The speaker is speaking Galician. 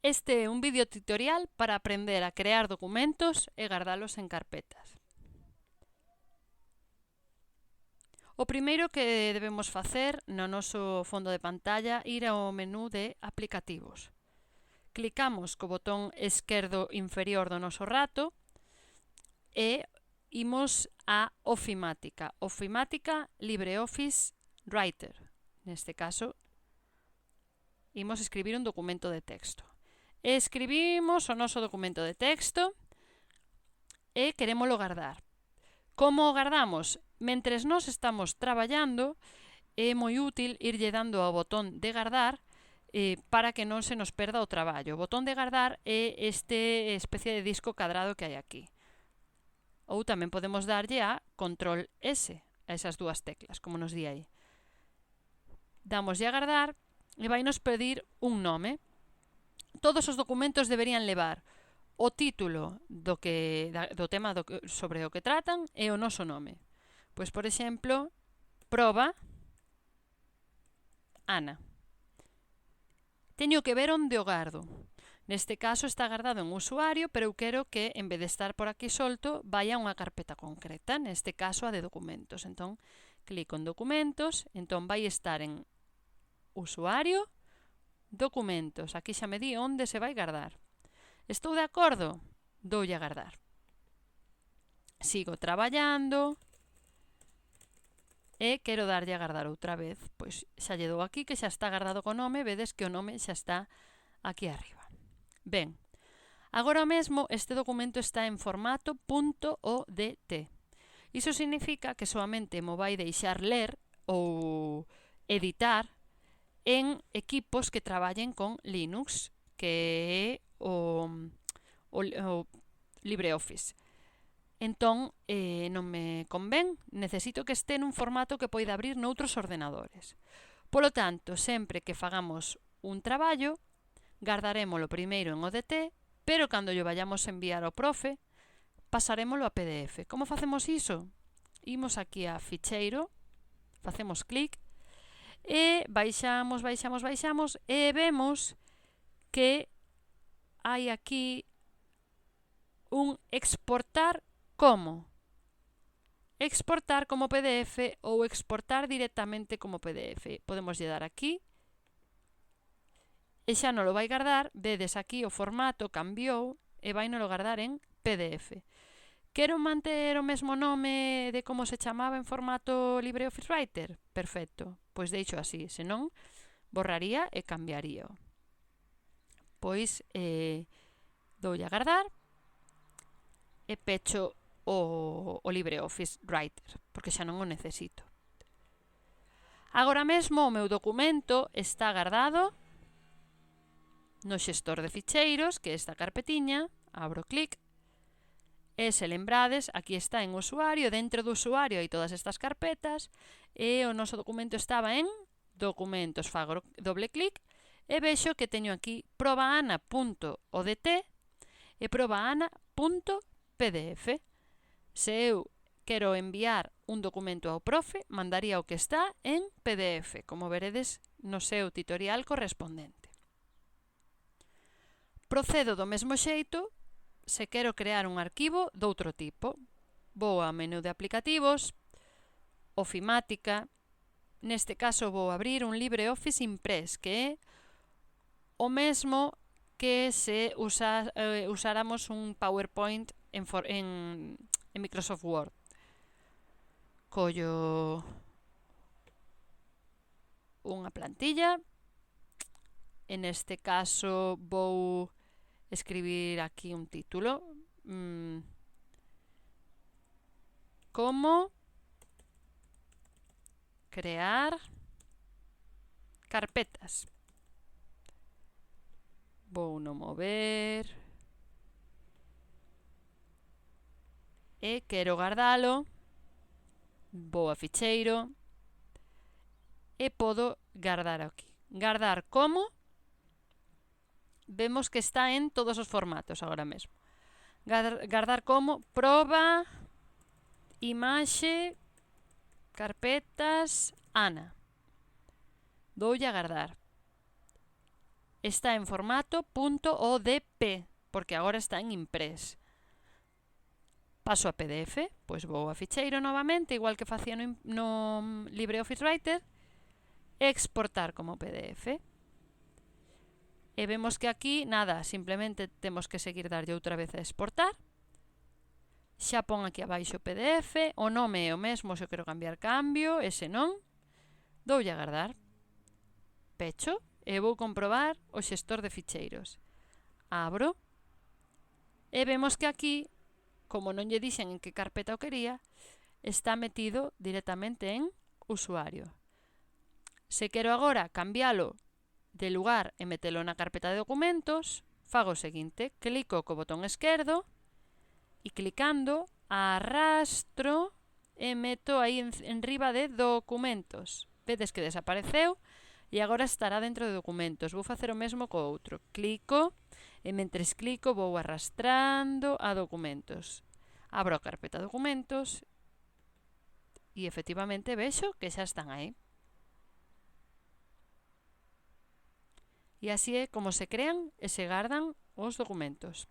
Este é un vídeo tutorial para aprender a crear documentos e gardalos en carpetas. O primeiro que debemos facer no noso fondo de pantalla é ir ao menú de aplicativos. Clicamos co botón esquerdo inferior do noso rato e imos a Ofimática. Ofimática LibreOffice Writer. Neste caso, imos escribir un documento de texto. Escribimos o noso documento de texto e querémolo guardar. Como o guardamos? Mentres nós estamos traballando, é moi útil irlle dando ao botón de guardar para que non se nos perda o traballo. O botón de guardar é este especie de disco cadrado que hai aquí. Ou tamén podemos darlle a Control S, a esas dúas teclas, como nos di aí. Damoslle a guardar e vai nos pedir un nome. Todos os documentos deberían levar o título do tema sobre o que tratan e o noso nome. Pois, por exemplo, proba Ana. Teño que ver onde o gardo. Neste caso está guardado en usuario, pero eu quero que, en vez de estar por aquí solto, vaya a unha carpeta concreta, neste caso a de documentos. Entón, clico en documentos, entón vai estar en usuario, documentos. Aquí xa me di onde se vai guardar. Estou de acordo? Doulle a guardar. Sigo traballando e quero darlle a guardar outra vez. Pois xa lle dou aquí que xa está guardado co nome, vedes que o nome xa está aquí arriba. Ben, agora mesmo este documento está en formato .odt. Iso significa que solamente mo vai deixar ler ou editar en equipos que traballen con Linux, que é o LibreOffice. Entón, non me convén, necesito que este nun formato que poida abrir noutros ordenadores. Polo tanto, sempre que fagamos un traballo, guardarémolo primeiro en ODT, pero cando lle vayamos a enviar ao profe, pasarémolo a PDF. Como facemos iso? Imos aquí a Ficheiro, facemos clic, e baixamos e vemos que hai aquí un exportar como. Exportar como PDF ou exportar directamente como PDF. Podemos lle dar aquí e xa non lo vai guardar. Vedes aquí o formato cambiou e vai non lo guardar en PDF. Quero manter o mesmo nome de como se chamaba en formato LibreOffice Writer? Perfecto, pois deixo así, senón borraría e cambiaría. Pois doulle a guardar e pecho o LibreOffice Writer, porque xa non o necesito. Agora mesmo o meu documento está guardado no xestor de ficheiros, que é esta carpetiña. Abro clic. E se lembrades, aquí está en usuario, dentro do usuario hai todas estas carpetas e o noso documento estaba en documentos. Fago doble clic e vexo que teño aquí probaana.odt e probaana.pdf. Se eu quero enviar un documento ao profe, mandaría o que está en PDF, como veredes no seu tutorial correspondente. Procedo do mesmo xeito se quero crear un arquivo doutro tipo. Vou ao menú de aplicativos, Ofimática. Neste caso vou abrir un LibreOffice Impress, que é o mesmo que se usáramos un PowerPoint en Microsoft Word. Collo unha plantilla. En este caso vou escribir aquí un título. Como crear carpetas. Vou no mover e quero guardalo. Vou a ficheiro e podo guardar aquí. Guardar como. Vemos que está en todos os formatos agora mesmo. Guardar como proba, imaxe, carpetas, Ana. Doulle a guardar. está en formato .odp, porque agora está en Impress. Paso a PDF, pois vou a ficheiro novamente, igual que facía no LibreOffice Writer, exportar como PDF. E vemos que aquí, nada, simplemente temos que seguir darlle outra vez a exportar. Xa pon aquí abaixo o PDF, o nome é o mesmo, se eu quero cambiar cambio, ese non. Doulle a agardar. Pecho e vou comprobar o xestor de ficheiros. Abro e vemos que aquí, como non lle dixen en que carpeta o quería, está metido directamente en usuario. Se quero agora cambialo de lugar e metelo na carpeta de documentos, fago o seguinte, clico co botón esquerdo e clicando arrastro e meto aí enriba de documentos. Vedes que desapareceu e agora estará dentro de documentos. Vou facer o mesmo co outro. Clico e mentres clico vou arrastrando a documentos. Abro a carpeta documentos e efectivamente vexo que xa están aí. E así é como se crean e se gardan os documentos.